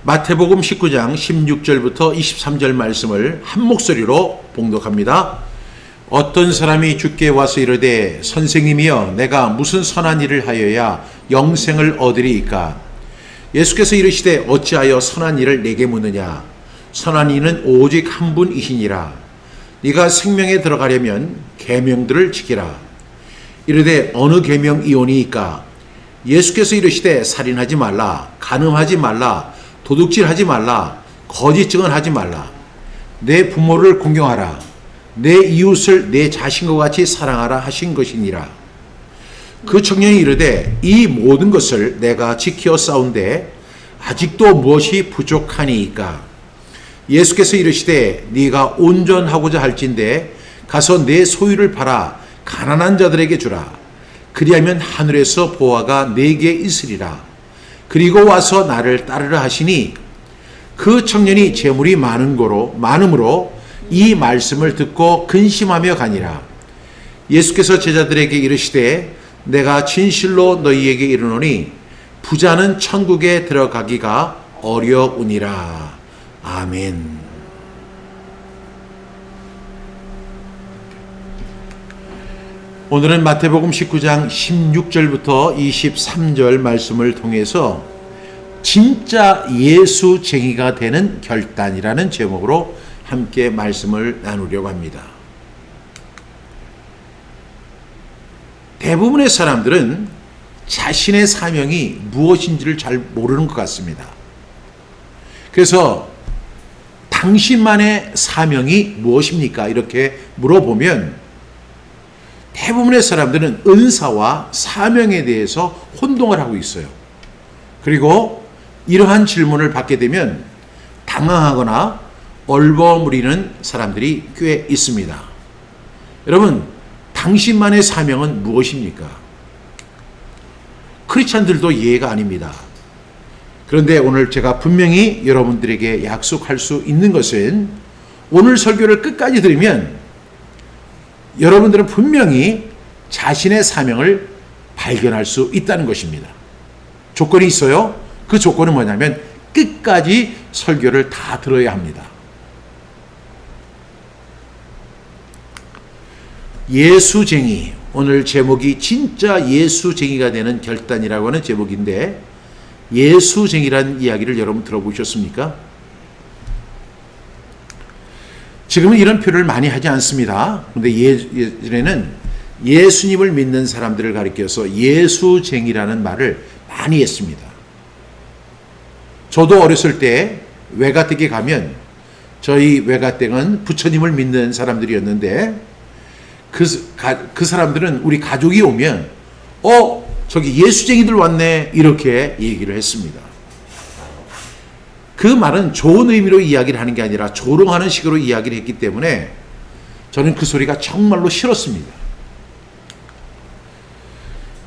마태복음 19장 16절부터 23절 말씀을 한 목소리로 봉독합니다. 어떤 사람이 주께 와서 이르되 선생님이여 내가 무슨 선한 일을 하여야 영생을 얻으리이까? 예수께서 이르시되 어찌하여 선한 일을 내게 묻느냐? 선한 이는 오직 한 분이시니라. 네가 생명에 들어가려면 계명들을 지키라. 이르되 어느 계명이오니이까? 예수께서 이르시되 살인하지 말라, 간음하지 말라, 도둑질하지 말라, 거짓 증언하지 말라, 내 부모를 공경하라, 내 이웃을 내 자신과 같이 사랑하라 하신 것이니라. 그 청년이 이르되 이 모든 것을 내가 지켜 싸운데 아직도 무엇이 부족하니이까? 예수께서 이르시되 네가 온전하고자 할진대 가서 내 소유를 팔아 가난한 자들에게 주라. 그리하면 하늘에서 보화가 네게 있으리라. 그리고 와서 나를 따르라 하시니 그 청년이 재물이 많음으로 이 말씀을 듣고 근심하며 가니라. 예수께서 제자들에게 이르시되 내가 진실로 너희에게 이르노니 부자는 천국에 들어가기가 어려우니라. 아멘. 오늘은 마태복음 19장 16절부터 23절 말씀을 통해서 진짜 예수쟁이가 되는 결단이라는 제목으로 함께 말씀을 나누려고 합니다. 대부분의 사람들은 자신의 사명이 무엇인지를 잘 모르는 것 같습니다. 그래서 당신만의 사명이 무엇입니까? 이렇게 물어보면 대부분의 사람들은 은사와 사명에 대해서 혼동을 하고 있어요. 그리고 이러한 질문을 받게 되면 당황하거나 얼버무리는 사람들이 꽤 있습니다. 여러분, 당신만의 사명은 무엇입니까? 크리스찬들도 이해가 아닙니다. 그런데 오늘 제가 분명히 여러분들에게 약속할 수 있는 것은 오늘 설교를 끝까지 들으면 여러분들은 분명히 자신의 사명을 발견할 수 있다는 것입니다. 조건이 있어요. 그 조건은 뭐냐면 끝까지 설교를 다 들어야 합니다. 예수쟁이, 오늘 제목이 진짜 예수쟁이가 되는 결단이라고 하는 제목인데 예수쟁이라는 이야기를 여러분 들어보셨습니까? 지금은 이런 표현을 많이 하지 않습니다. 그런데 예전에는 예수님을 믿는 사람들을 가리켜서 예수쟁이라는 말을 많이 했습니다. 저도 어렸을 때 외가댁에 가면 저희 외가댁은 부처님을 믿는 사람들이었는데 그 사람들은 우리 가족이 오면 저기 예수쟁이들 왔네 이렇게 얘기를 했습니다. 그 말은 좋은 의미로 이야기를 하는 게 아니라 조롱하는 식으로 이야기를 했기 때문에 저는 그 소리가 정말로 싫었습니다.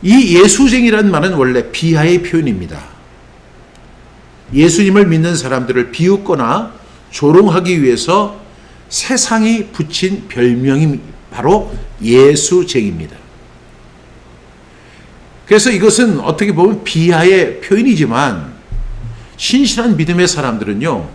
이 예수쟁이라는 말은 원래 비하의 표현입니다. 예수님을 믿는 사람들을 비웃거나 조롱하기 위해서 세상이 붙인 별명이 바로 예수쟁이입니다. 그래서 이것은 어떻게 보면 비하의 표현이지만 신실한 믿음의 사람들은요,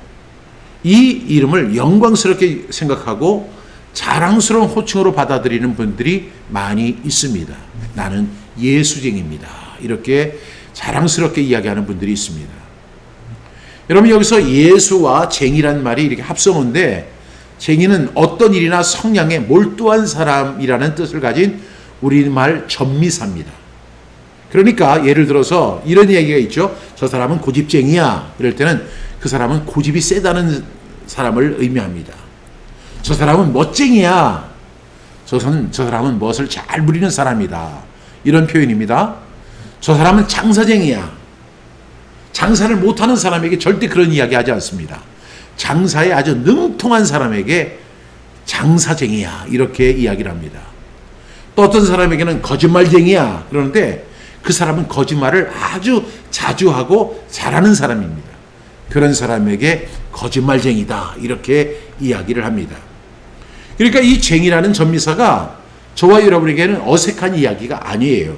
이 이름을 영광스럽게 생각하고 자랑스러운 호칭으로 받아들이는 분들이 많이 있습니다. 나는 예수쟁이입니다. 이렇게 자랑스럽게 이야기하는 분들이 있습니다. 여러분, 여기서 예수와 쟁이란 말이 이렇게 합성어인데 쟁이는 어떤 일이나 성향에 몰두한 사람이라는 뜻을 가진 우리말 전미사입니다. 그러니까 예를 들어서 이런 이야기가 있죠. 저 사람은 고집쟁이야. 이럴 때는 그 사람은 고집이 세다는 사람을 의미합니다. 저 사람은 멋쟁이야. 저 사람은 멋을 잘 부리는 사람이다. 이런 표현입니다. 저 사람은 장사쟁이야. 장사를 못하는 사람에게 절대 그런 이야기 하지 않습니다. 장사에 아주 능통한 사람에게 장사쟁이야. 이렇게 이야기를 합니다. 또 어떤 사람에게는 거짓말쟁이야. 그러는데 그 사람은 거짓말을 아주 자주 하고 잘하는 사람입니다. 그런 사람에게 거짓말쟁이다. 이렇게 이야기를 합니다. 그러니까 이 쟁이라는 전미사가 저와 여러분에게는 어색한 이야기가 아니에요.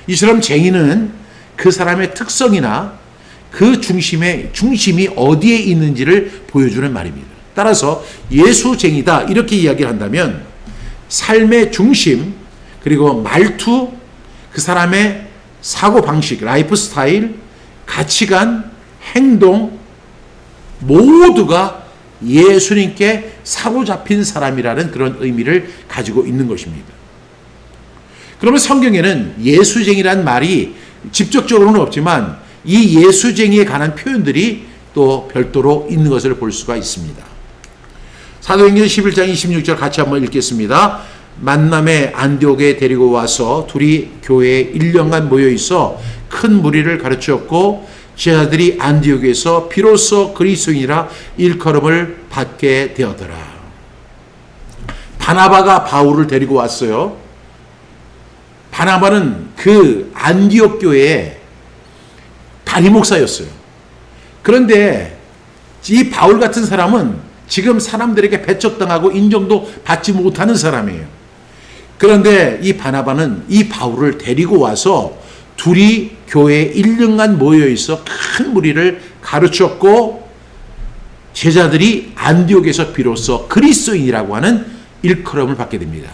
이처럼 쟁이는 그 사람의 특성이나 그 중심이 어디에 있는지를 보여주는 말입니다. 따라서 예수쟁이다 이렇게 이야기를 한다면 삶의 중심, 그리고 말투, 그 사람의 사고방식, 라이프 스타일, 가치관, 행동 모두가 예수님께 사로잡힌 사람이라는 그런 의미를 가지고 있는 것입니다. 그러면 성경에는 예수쟁이란 말이 직접적으로는 없지만 이 예수쟁이에 관한 표현들이 또 별도로 있는 것을 볼 수가 있습니다. 사도행전 11장 26절 같이 한번 읽겠습니다. 만남에 안디옥에 데리고 와서 둘이 교회에 1년간 모여 있어 큰 무리를 가르쳤고 제자들이 안디옥에서 비로소 그리스도인이라 일컬음을 받게 되었더라. 바나바가 바울을 데리고 왔어요. 바나바는 그 안디옥 교회의 담임 목사였어요. 그런데 이 바울 같은 사람은 지금 사람들에게 배척당하고 인정도 받지 못하는 사람이에요. 그런데 이 바나바는 이 바울을 데리고 와서 둘이 교회에 1년간 모여있어 큰 무리를 가르쳤고 제자들이 안디옥에서 비로소 그리스도인이라고 하는 일컬음을 받게 됩니다.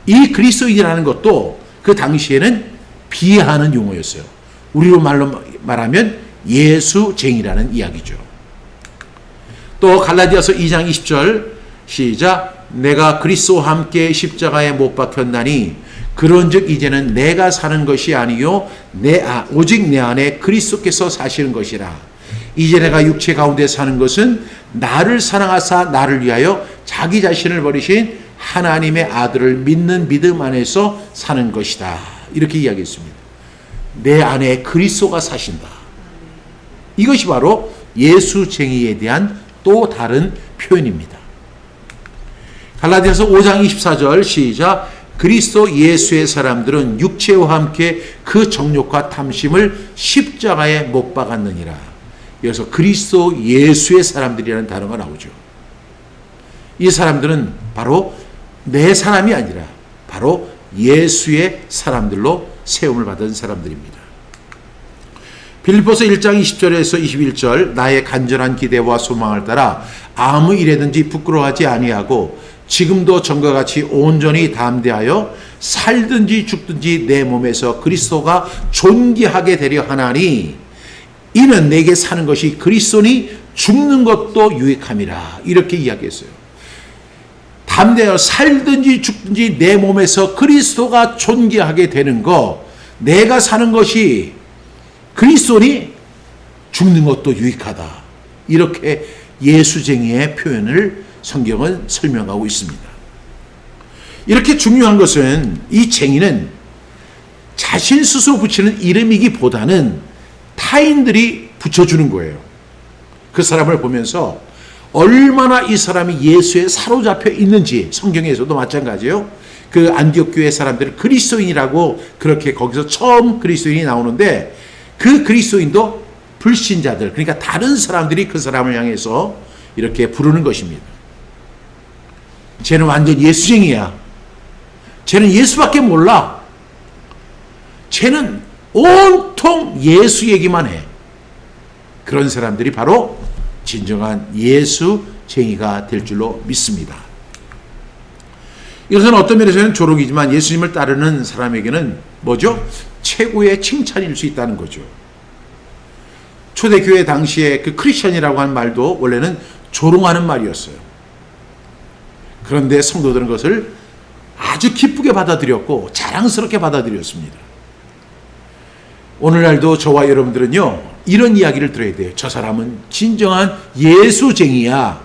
이 그리스도인이라는 것도 그 당시에는 비하하는 용어였어요. 우리로 말하면 예수쟁이라는 이야기죠. 또 갈라디아서 2장 20절 시작. 내가 그리스도와 함께 십자가에 못 박혔나니 그런즉 이제는 내가 사는 것이 아니요 오직 내 안에 그리스도께서 사시는 것이라. 이제 내가 육체 가운데 사는 것은 나를 사랑하사 나를 위하여 자기 자신을 버리신 하나님의 아들을 믿는 믿음 안에서 사는 것이다. 이렇게 이야기했습니다. 내 안에 그리스도가 사신다. 이것이 바로 예수쟁이에 대한 또 다른 표현입니다. 갈라디아서 5장 24절 시작. 그리스도 예수의 사람들은 육체와 함께 그 정욕과 탐심을 십자가에 못 박았느니라. 여기서 그리스도 예수의 사람들이라는 단어가 나오죠. 이 사람들은 바로 내 사람이 아니라 바로 예수의 사람들로 세움을 받은 사람들입니다. 빌립보서 1장 20절에서 21절 나의 간절한 기대와 소망을 따라 아무 일에든지 부끄러워하지 아니하고 지금도 전과 같이 온전히 담대하여 살든지 죽든지 내 몸에서 그리스도가 존귀하게 되려 하나니 이는 내게 사는 것이 그리스도니 죽는 것도 유익함이라. 이렇게 이야기했어요. 담대하여 살든지 죽든지 내 몸에서 그리스도가 존귀하게 되는 것, 내가 사는 것이 그리스도니 죽는 것도 유익하다. 이렇게 예수쟁이의 표현을 성경은 설명하고 있습니다. 이렇게 중요한 것은 이 쟁이는 자신 스스로 붙이는 이름이기보다는 타인들이 붙여주는 거예요. 그 사람을 보면서 얼마나 이 사람이 예수에 사로잡혀 있는지, 성경에서도 마찬가지예요. 그 안디옥 교회 사람들은 그리스도인이라고 그렇게 거기서 처음 그리스도인이 나오는데 그 그리스도인도 불신자들, 그러니까 다른 사람들이 그 사람을 향해서 이렇게 부르는 것입니다. 쟤는 완전 예수쟁이야. 쟤는 예수밖에 몰라. 쟤는 온통 예수 얘기만 해. 그런 사람들이 바로 진정한 예수쟁이가 될 줄로 믿습니다. 이것은 어떤 면에서는 조롱이지만 예수님을 따르는 사람에게는 뭐죠? 최고의 칭찬일 수 있다는 거죠. 초대교회 당시에 그 크리스천이라고 하는 말도 원래는 조롱하는 말이었어요. 그런데 성도들은 그것을 아주 기쁘게 받아들였고 자랑스럽게 받아들였습니다. 오늘날도 저와 여러분들은요, 이런 이야기를 들어야 돼요. 저 사람은 진정한 예수쟁이야.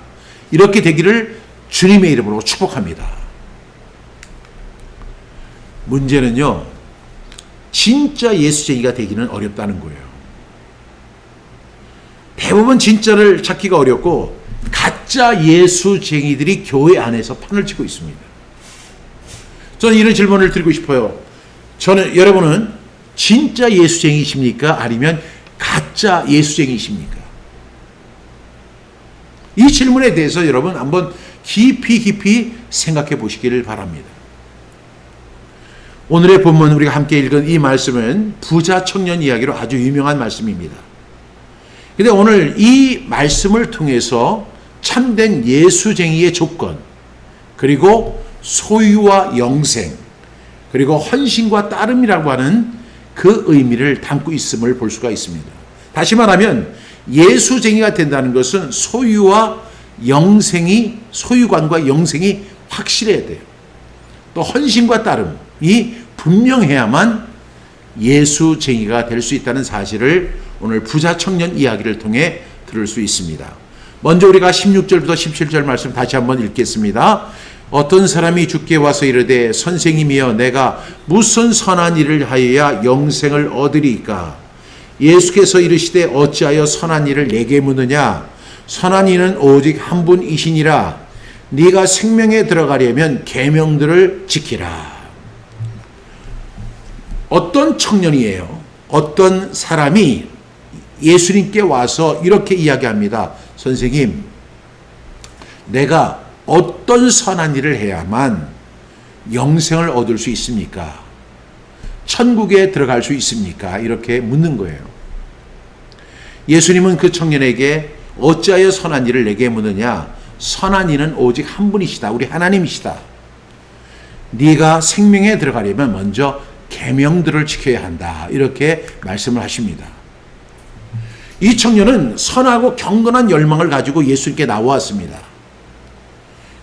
이렇게 되기를 주님의 이름으로 축복합니다. 문제는요, 진짜 예수쟁이가 되기는 어렵다는 거예요. 대부분 진짜를 찾기가 어렵고 가짜 예수쟁이들이 교회 안에서 판을 치고 있습니다. 저는 이런 질문을 드리고 싶어요. 여러분은 진짜 예수쟁이십니까? 아니면 가짜 예수쟁이십니까? 이 질문에 대해서 여러분 한번 깊이 생각해 보시기를 바랍니다. 오늘의 본문 우리가 함께 읽은 이 말씀은 부자 청년 이야기로 아주 유명한 말씀입니다. 근데 오늘 이 말씀을 통해서 참된 예수쟁이의 조건, 그리고 소유와 영생, 그리고 헌신과 따름이라고 하는 그 의미를 담고 있음을 볼 수가 있습니다. 다시 말하면 예수쟁이가 된다는 것은 소유관과 영생이 확실해야 돼요. 또 헌신과 따름이 분명해야만 예수쟁이가 될 수 있다는 사실을 오늘 부자 청년 이야기를 통해 들을 수 있습니다. 먼저 우리가 16절부터 17절 말씀 다시 한번 읽겠습니다. 어떤 사람이 주께 와서 이르되 선생님이여 내가 무슨 선한 일을 하여야 영생을 얻으리이까? 예수께서 이르시되 어찌하여 선한 일을 내게 묻느냐? 선한 이는 오직 한 분이시니라. 네가 생명에 들어가려면 계명들을 지키라. 어떤 청년이에요? 어떤 사람이 예수님께 와서 이렇게 이야기합니다. 선생님, 내가 어떤 선한 일을 해야만 영생을 얻을 수 있습니까? 천국에 들어갈 수 있습니까? 이렇게 묻는 거예요. 예수님은 그 청년에게 어찌하여 선한 일을 내게 묻느냐? 선한 이는 오직 한 분이시다. 우리 하나님이시다. 네가 생명에 들어가려면 먼저 계명들을 지켜야 한다. 이렇게 말씀을 하십니다. 이 청년은 선하고 경건한 열망을 가지고 예수님께 나왔습니다.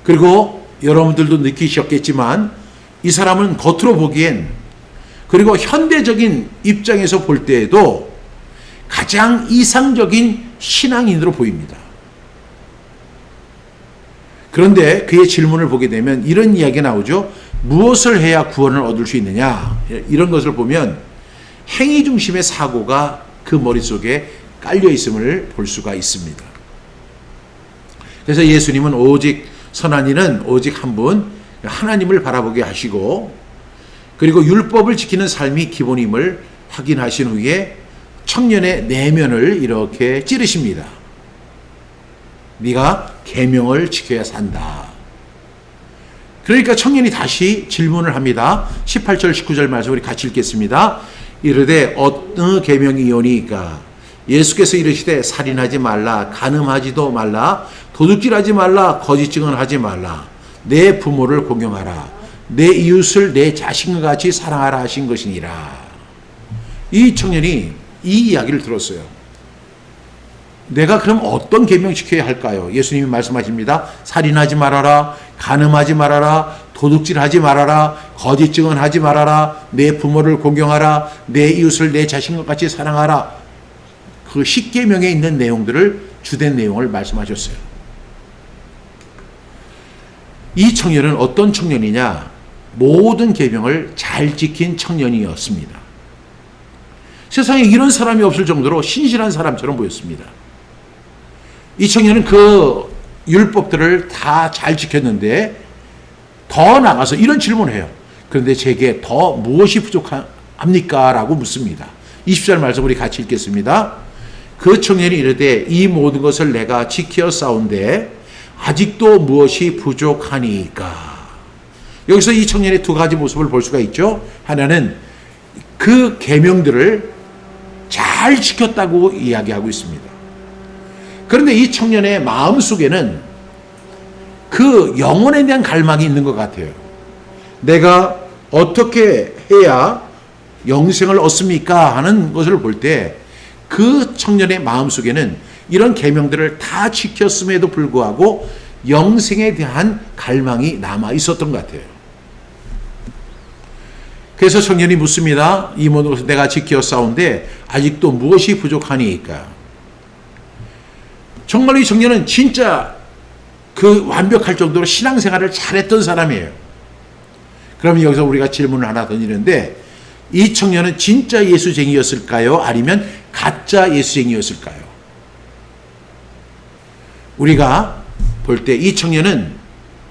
그리고 여러분들도 느끼셨겠지만 이 사람은 겉으로 보기엔, 그리고 현대적인 입장에서 볼 때에도 가장 이상적인 신앙인으로 보입니다. 그런데 그의 질문을 보게 되면 이런 이야기가 나오죠. 무엇을 해야 구원을 얻을 수 있느냐? 이런 것을 보면 행위 중심의 사고가 그 머릿속에 깔려 있음을 볼 수가 있습니다. 그래서 예수님은 오직 선한 이는 오직 한 분, 하나님을 바라보게 하시고, 그리고 율법을 지키는 삶이 기본임을 확인하신 후에 청년의 내면을 이렇게 찌르십니다. 네가 계명을 지켜야 산다. 그러니까 청년이 다시 질문을 합니다. 18절 19절 말씀 우리 같이 읽겠습니다. 이르되 어느 계명이오니까? 예수께서 이르시되 살인하지 말라, 간음하지도 말라, 도둑질하지 말라, 거짓 증언하지 말라, 내 부모를 공경하라, 내 이웃을 내 자신과 같이 사랑하라 하신 것이니라. 이 청년이 이 이야기를 들었어요. 내가 그럼 어떤 계명 지켜야 할까요? 예수님이 말씀하십니다. 살인하지 말아라, 간음하지 말아라, 도둑질하지 말아라, 거짓 증언하지 말아라, 내 부모를 공경하라, 내 이웃을 내 자신과 같이 사랑하라. 그 10계명에 있는 내용들을, 주된 내용을 말씀하셨어요. 이 청년은 어떤 청년이냐? 모든 계명을 잘 지킨 청년이었습니다. 세상에 이런 사람이 없을 정도로 신실한 사람처럼 보였습니다. 이 청년은 그 율법들을 다 잘 지켰는데 더 나가서 이런 질문을 해요. 그런데 제게 더 무엇이 부족합니까? 라고 묻습니다. 20절 말씀 우리 같이 읽겠습니다. 그 청년이 이르되 이 모든 것을 내가 지켜 싸운데 아직도 무엇이 부족하니까? 여기서 이 청년의 두 가지 모습을 볼 수가 있죠. 하나는 그 계명들을 잘 지켰다고 이야기하고 있습니다. 그런데 이 청년의 마음속에는 그 영혼에 대한 갈망이 있는 것 같아요. 내가 어떻게 해야 영생을 얻습니까? 하는 것을 볼 때 그 청년의 마음속에는 이런 계명들을 다 지켰음에도 불구하고 영생에 대한 갈망이 남아 있었던 것 같아요. 그래서 청년이 묻습니다. 이 모든 것을 내가 지켜 싸운데 아직도 무엇이 부족하니까? 정말 이 청년은 진짜 그 완벽할 정도로 신앙생활을 잘했던 사람이에요. 그럼 여기서 우리가 질문을 하나 던지는데, 이 청년은 진짜 예수쟁이였을까요? 아니면 가짜 예수쟁이였을까요? 우리가 볼 때 이 청년은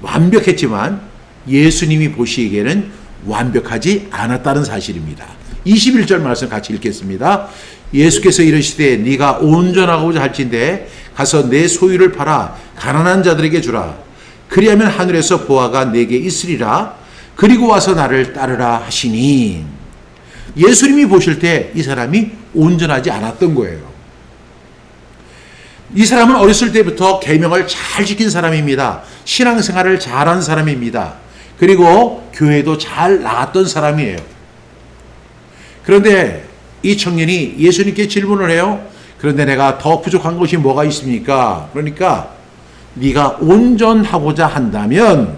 완벽했지만 예수님이 보시기에는 완벽하지 않았다는 사실입니다. 21절 말씀 같이 읽겠습니다. 예수께서 이르시되 네가 온전하고자 할진대 가서 내 소유를 팔아 가난한 자들에게 주라. 그리하면 하늘에서 보화가 내게 있으리라. 그리고 와서 나를 따르라 하시니. 예수님이 보실 때 이 사람이 온전하지 않았던 거예요. 이 사람은 어렸을 때부터 계명을 잘 지킨 사람입니다. 신앙생활을 잘한 사람입니다. 그리고 교회도 잘 나갔던 사람이에요. 그런데 이 청년이 예수님께 질문을 해요. 그런데 내가 더 부족한 것이 뭐가 있습니까? 그러니까 네가 온전하고자 한다면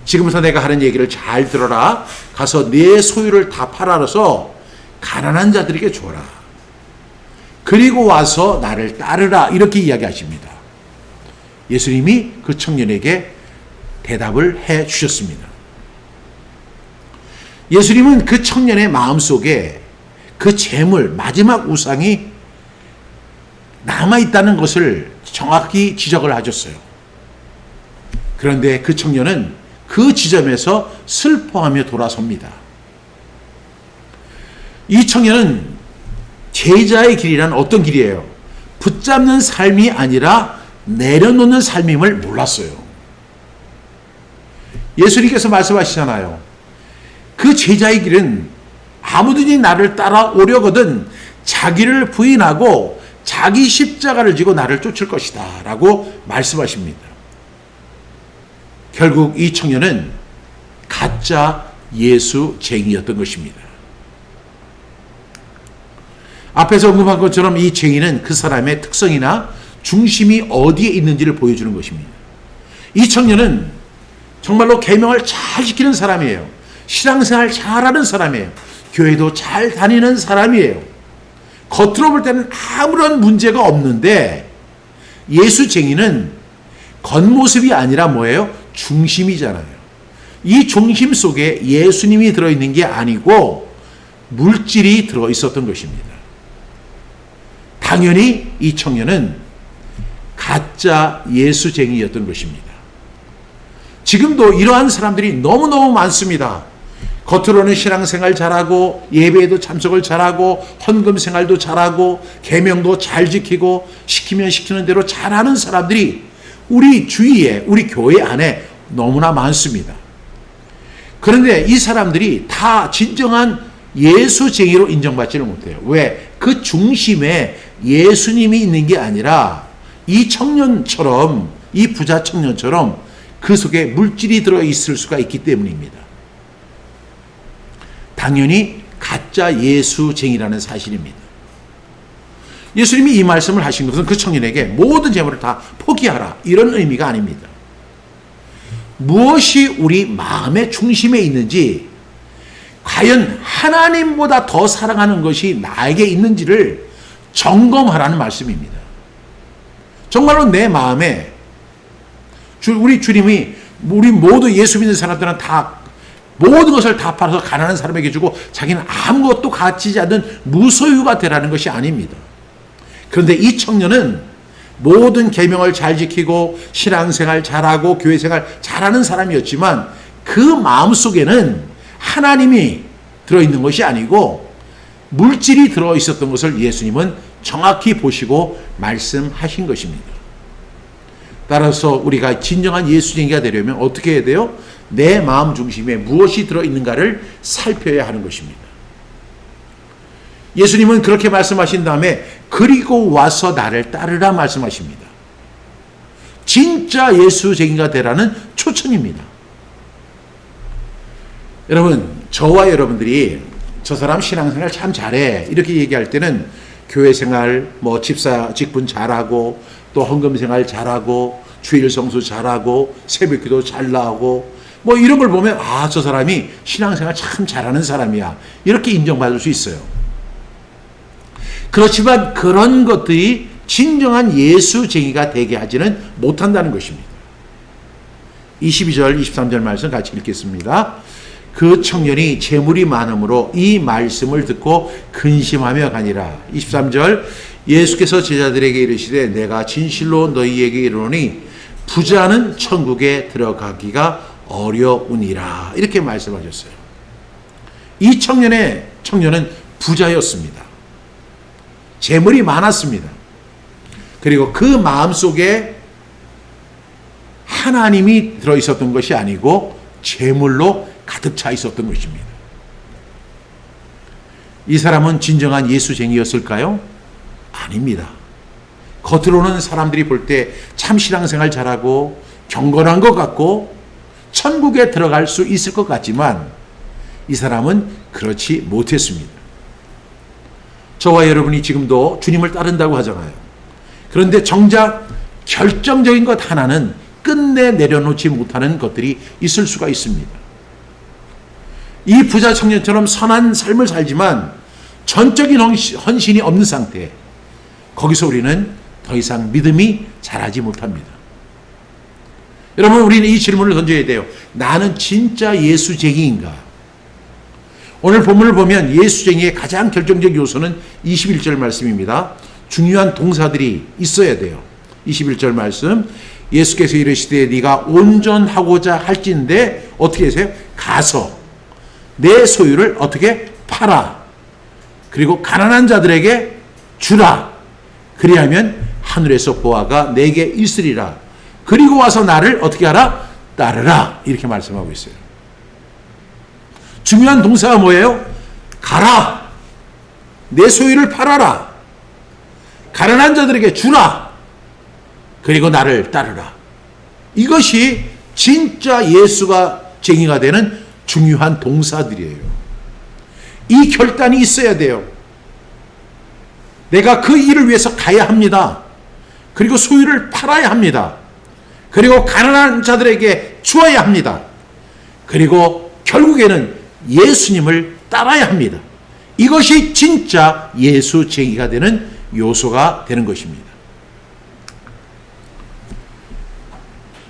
지금부터 내가 하는 얘기를 잘 들어라. 가서 네 소유를 다 팔아서 가난한 자들에게 줘라. 그리고 와서 나를 따르라. 이렇게 이야기하십니다. 예수님이 그 청년에게 대답을 해 주셨습니다. 예수님은 그 청년의 마음속에 그 재물, 마지막 우상이 남아있다는 것을 정확히 지적을 하셨어요. 그런데 그 청년은 그 지점에서 슬퍼하며 돌아섭니다. 이 청년은 제자의 길이란 어떤 길이에요? 붙잡는 삶이 아니라 내려놓는 삶임을 몰랐어요. 예수님께서 말씀하시잖아요. 그 제자의 길은 아무든지 나를 따라오려거든 자기를 부인하고 자기 십자가를 지고 나를 쫓을 것이다 라고 말씀하십니다. 결국 이 청년은 가짜 예수쟁이였던 것입니다. 앞에서 언급한 것처럼 이 쟁이는 그 사람의 특성이나 중심이 어디에 있는지를 보여주는 것입니다. 이 청년은 정말로 계명을 잘 지키는 사람이에요. 신앙생활 잘하는 사람이에요. 교회도 잘 다니는 사람이에요. 겉으로 볼 때는 아무런 문제가 없는데 예수쟁이는 겉모습이 아니라 뭐예요? 중심이잖아요. 이 중심 속에 예수님이 들어있는 게 아니고 물질이 들어있었던 것입니다. 당연히 이 청년은 가짜 예수쟁이였던 것입니다. 지금도 이러한 사람들이 너무너무 많습니다. 겉으로는 신앙생활 잘하고 예배에도 참석을 잘하고 헌금생활도 잘하고 계명도 잘 지키고 시키면 시키는 대로 잘하는 사람들이 우리 주위에 우리 교회 안에 너무나 많습니다. 그런데 이 사람들이 다 진정한 예수쟁이로 인정받지를 못해요. 왜? 그 중심에 예수님이 있는 게 아니라 이 청년처럼 이 부자 청년처럼 그 속에 물질이 들어있을 수가 있기 때문입니다. 당연히 가짜 예수쟁이라는 사실입니다. 예수님이 이 말씀을 하신 것은 그 청년에게 모든 재물을 다 포기하라 이런 의미가 아닙니다. 무엇이 우리 마음의 중심에 있는지 과연 하나님보다 더 사랑하는 것이 나에게 있는지를 점검하라는 말씀입니다. 정말로 내 마음에 우리 주님이 우리 모두 예수 믿는 사람들은 다 모든 것을 다 팔아서 가난한 사람에게 주고 자기는 아무것도 가지지 않는 무소유가 되라는 것이 아닙니다. 그런데 이 청년은 모든 계명을 잘 지키고 신앙생활 잘하고 교회생활 잘하는 사람이었지만 그 마음속에는 하나님이 들어있는 것이 아니고 물질이 들어있었던 것을 예수님은 정확히 보시고 말씀하신 것입니다. 따라서 우리가 진정한 예수쟁이가 되려면 어떻게 해야 돼요? 내 마음 중심에 무엇이 들어있는가를 살펴야 하는 것입니다. 예수님은 그렇게 말씀하신 다음에 그리고 와서 나를 따르라 말씀하십니다. 진짜 예수쟁이가 되라는 초청입니다. 여러분, 저와 여러분들이 저 사람 신앙생활 참 잘해 이렇게 얘기할 때는 교회생활, 집사 직분 잘하고 또 헌금생활 잘하고 주일 성수 잘하고 새벽기도 잘 나오고 이런 걸 보면 저 사람이 신앙생활 참 잘하는 사람이야 이렇게 인정받을 수 있어요. 그렇지만 그런 것들이 진정한 예수쟁이가 되게 하지는 못한다는 것입니다. 22절 23절 말씀 같이 읽겠습니다. 그 청년이 재물이 많음으로 이 말씀을 듣고 근심하며 가니라. 23절 예수께서 제자들에게 이르시되 내가 진실로 너희에게 이르노니 부자는 천국에 들어가기가 어려우니라. 이렇게 말씀하셨어요. 이 청년은 부자였습니다. 재물이 많았습니다. 그리고 그 마음속에 하나님이 들어있었던 것이 아니고 재물로 가득 차 있었던 것입니다. 이 사람은 진정한 예수쟁이였을까요? 아닙니다. 겉으로는 사람들이 볼 때 참 신앙생활 잘하고 경건한 것 같고 천국에 들어갈 수 있을 것 같지만 이 사람은 그렇지 못했습니다. 저와 여러분이 지금도 주님을 따른다고 하잖아요. 그런데 정작 결정적인 것 하나는 끝내 내려놓지 못하는 것들이 있을 수가 있습니다. 이 부자 청년처럼 선한 삶을 살지만 전적인 헌신이 없는 상태, 거기서 우리는 더 이상 믿음이 자라지 못합니다. 여러분, 우리는 이 질문을 던져야 돼요. 나는 진짜 예수쟁이인가? 오늘 본문을 보면 예수쟁이의 가장 결정적 요소는 21절 말씀입니다. 중요한 동사들이 있어야 돼요. 21절 말씀, 예수께서 이르시되 네가 온전하고자 할진대 어떻게 하세요? 가서 내 소유를 어떻게 팔아, 그리고 가난한 자들에게 주라. 그리하면 하늘에서 보화가 내게 있으리라. 그리고 와서 나를 어떻게 하라? 따르라. 이렇게 말씀하고 있어요. 중요한 동사가 뭐예요? 가라. 내 소유를 팔아라. 가난한 자들에게 주라. 그리고 나를 따르라. 이것이 진짜 예수가 쟁이가 되는 중요한 동사들이에요. 이 결단이 있어야 돼요. 내가 그 일을 위해서 가야 합니다. 그리고 소유를 팔아야 합니다. 그리고 가난한 자들에게 주어야 합니다. 그리고 결국에는 예수님을 따라야 합니다. 이것이 진짜 예수쟁이가 되는 요소가 되는 것입니다.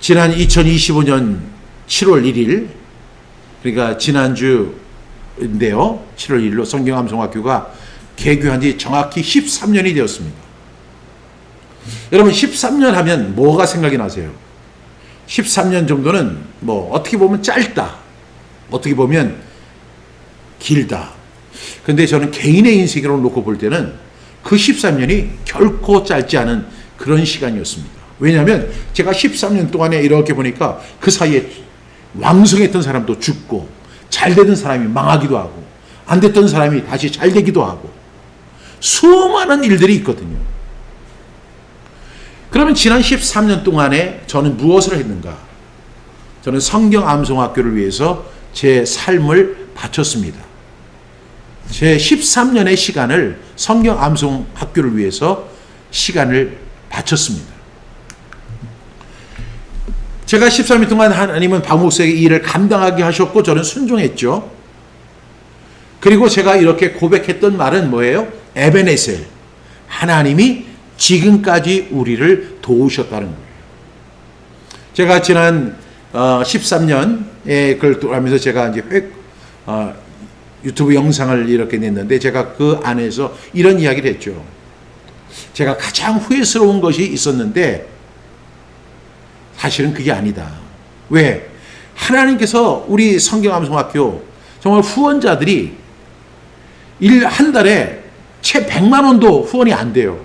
지난 2025년 7월 1일, 그러니까 지난주인데요. 7월 1일로 성경암송학교가 개교한 지 정확히 13년이 되었습니다. 여러분, 13년 하면 뭐가 생각이 나세요? 13년 정도는 뭐 어떻게 보면 짧다, 어떻게 보면 길다. 근데 저는 개인의 인생으로 놓고 볼 때는 그 13년이 결코 짧지 않은 그런 시간이었습니다. 왜냐하면 제가 13년 동안에 이렇게 보니까 그 사이에 왕성했던 사람도 죽고, 잘 되던 사람이 망하기도 하고, 안 됐던 사람이 다시 잘 되기도 하고, 수많은 일들이 있거든요. 그러면 지난 13년 동안에 저는 무엇을 했는가? 저는 성경암송학교를 위해서 제 삶을 바쳤습니다. 제 13년의 시간을 성경암송학교를 위해서 시간을 바쳤습니다. 제가 13년 동안 하나님은 박 목사에게 이 일을 감당하게 하셨고 저는 순종했죠. 그리고 제가 이렇게 고백했던 말은 뭐예요? 에베네셀, 하나님이 지금까지 우리를 도우셨다는 거예요. 제가 지난 13년에 그걸 하면서 제가 이제 유튜브 영상을 이렇게 냈는데 제가 그 안에서 이런 이야기를 했죠. 제가 가장 후회스러운 것이 있었는데 사실은 그게 아니다. 왜? 하나님께서 우리 성경암송학교 정말 후원자들이 한 달에 채 100만 원도 후원이 안 돼요.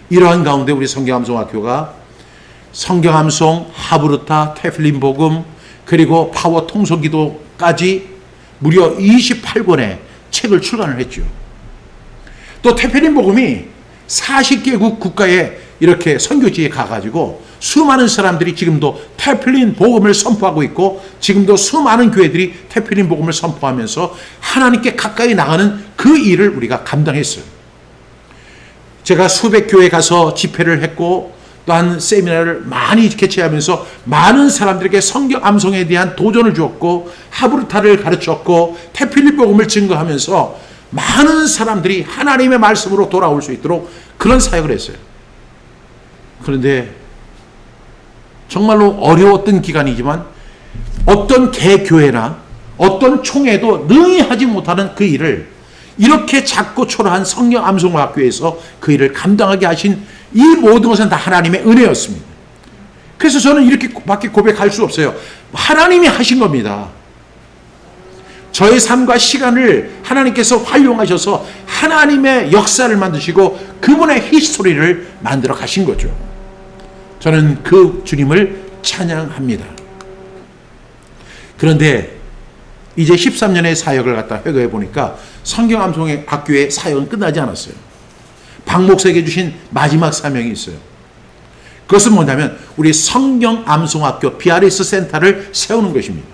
이러한 가운데 우리 성경암송학교가 성경암송, 하브르타, 테플린 복음, 그리고 파워 통속기도까지 무려 28권의 책을 출간을 했죠. 또 테플린 복음이 40개국 국가에 이렇게 선교지에 가가지고 수많은 사람들이 지금도 테플린 복음을 선포하고 있고, 지금도 수많은 교회들이 테플린 복음을 선포하면서 하나님께 가까이 나가는 그 일을 우리가 감당했어요. 제가 수백 교회 가서 집회를 했고, 또한 세미나를 많이 개최하면서 많은 사람들에게 성경 암송에 대한 도전을 주었고, 하브르타를 가르쳤고, 테필린 복음을 증거하면서 많은 사람들이 하나님의 말씀으로 돌아올 수 있도록 그런 사역을 했어요. 그런데 정말로 어려웠던 기간이지만 어떤 개교회나 어떤 총회도 능히 하지 못하는 그 일을 이렇게 작고 초라한 성경 암송학교에서 그 일을 감당하게 하신 이 모든 것은 다 하나님의 은혜였습니다. 그래서 저는 이렇게밖에 고백할 수 없어요. 하나님이 하신 겁니다. 저의 삶과 시간을 하나님께서 활용하셔서 하나님의 역사를 만드시고 그분의 히스토리를 만들어 가신 거죠. 저는 그 주님을 찬양합니다. 그런데 이제 13년의 사역을 갖다 회고해 보니까 성경암송의 학교의 사역은 끝나지 않았어요. 박 목사에게 주신 마지막 사명이 있어요. 그것은 뭐냐면 우리 성경 암송학교 BRS 센터를 세우는 것입니다.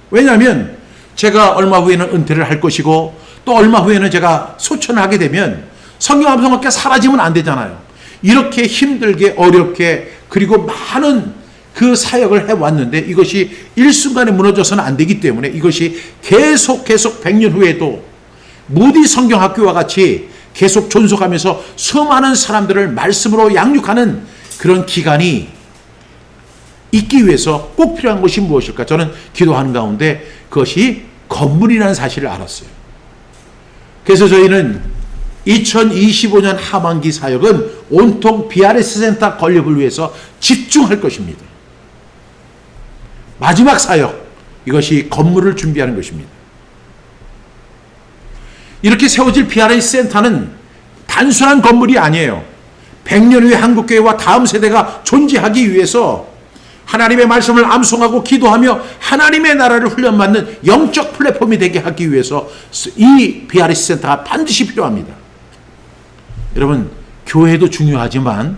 왜냐하면 제가 얼마 후에는 은퇴를 할 것이고 또 얼마 후에는 제가 소천을 하게 되면 성경 암송학교가 사라지면 안 되잖아요. 이렇게 힘들게 어렵게 그리고 많은 그 사역을 해왔는데 이것이 일순간에 무너져서는 안 되기 때문에 이것이 계속 100년 후에도 무디 성경학교와 같이 계속 존속하면서 수많은 사람들을 말씀으로 양육하는 그런 기간이 있기 위해서 꼭 필요한 것이 무엇일까? 저는 기도하는 가운데 그것이 건물이라는 사실을 알았어요. 그래서 저희는 2025년 하반기 사역은 온통 BRS 센터 건립을 위해서 집중할 것입니다. 마지막 사역, 이것이 건물을 준비하는 것입니다. 이렇게 세워질 BRS 센터는 단순한 건물이 아니에요. 100년 후에 한국교회와 다음 세대가 존재하기 위해서 하나님의 말씀을 암송하고 기도하며 하나님의 나라를 훈련받는 영적 플랫폼이 되게 하기 위해서 이 BRS 센터가 반드시 필요합니다. 여러분, 교회도 중요하지만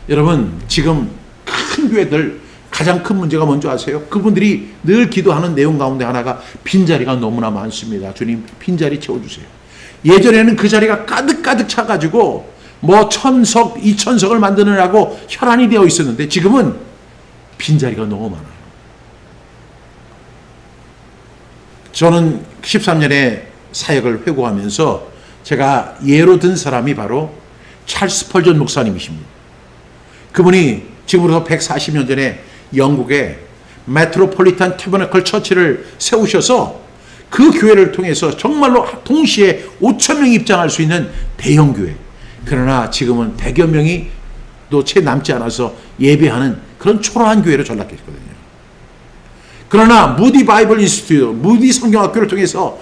여러분, 지금 큰 교회들 가장 큰 문제가 뭔지 아세요? 그분들이 늘 기도하는 내용 가운데 하나가 빈자리가 너무나 많습니다. 주님, 빈자리 채워주세요. 예전에는 그 자리가 가득가득 차가지고 뭐 1000석, 2000석을 만드느라고 혈안이 되어 있었는데 지금은 빈자리가 너무 많아요. 저는 13년의 사역을 회고하면서 제가 예로 든 사람이 바로 찰스 펄전 목사님이십니다. 그분이 지금으로부터 140년 전에 영국에 메트로폴리탄 태버너클 처치를 세우셔서 그 교회를 통해서 정말로 동시에 5,000명이 입장할 수 있는 대형 교회. 그러나 지금은 100여 명이 또 채 남지 않아서 예배하는 그런 초라한 교회로 전락했거든요. 그러나 무디 바이블 인스티튜트, 무디 성경학교를 통해서